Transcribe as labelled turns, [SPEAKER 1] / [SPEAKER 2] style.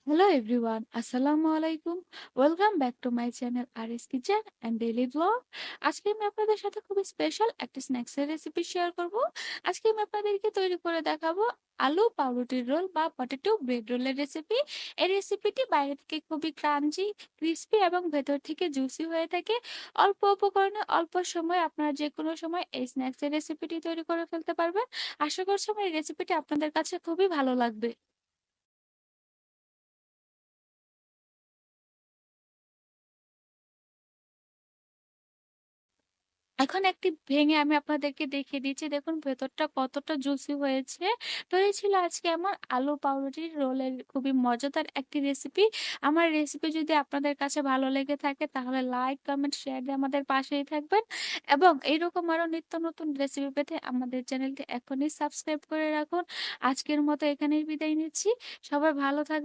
[SPEAKER 1] Hello everyone, Assalamu alaikum. Welcome back to my channel RS Kitchen and Daily Vlog. আজকে আমি আপনাদের সাথে খুব স্পেশাল একটা স্ন্যাক্সের রেসিপি শেয়ার করব। আজকে আমি আপনাদেরকে তৈরি করে দেখাবো আলু পাউরুটির রোল বা পটেটো ব্রেড রোলের রেসিপি। এই রেসিপিটি বাইরে থেকে খুবই ক্রাঞ্চি, ক্রিস্পি এবং ভেতর থেকে জুসি হয়ে থাকে। অল্প উপকরণে অল্প সময় আপনারা যে কোনো সময় এই স্ন্যাক্সের রেসিপিটি তৈরি করে ফেলতে পারবেন। আশা করছি আমার এই রেসিপিটি আপনাদের কাছে খুবই ভালো লাগবে। এখন একটি ভেঙে আমি আপনাদেরকে দেখিয়ে দিচ্ছি। দেখুন ভেতরটা কতটা জুসি হয়েছে। তো এই ছিল আজকে আমার আলু পাউরুটির রোলের খুবই মজাদার একটি রেসিপি। আমার রেসিপি যদি আপনাদের কাছে ভালো লেগে থাকে তাহলে লাইক, কমেন্ট, শেয়ার দিয়ে আমাদের পাশেই থাকবেন এবং এইরকম আরো নিত্য নতুন রেসিপি পেতে আমাদের চ্যানেলটি এখনই সাবস্ক্রাইব করে রাখুন। আজকের মতো এখানেই বিদায় নিচ্ছি। সবাই ভালো থাকবেন।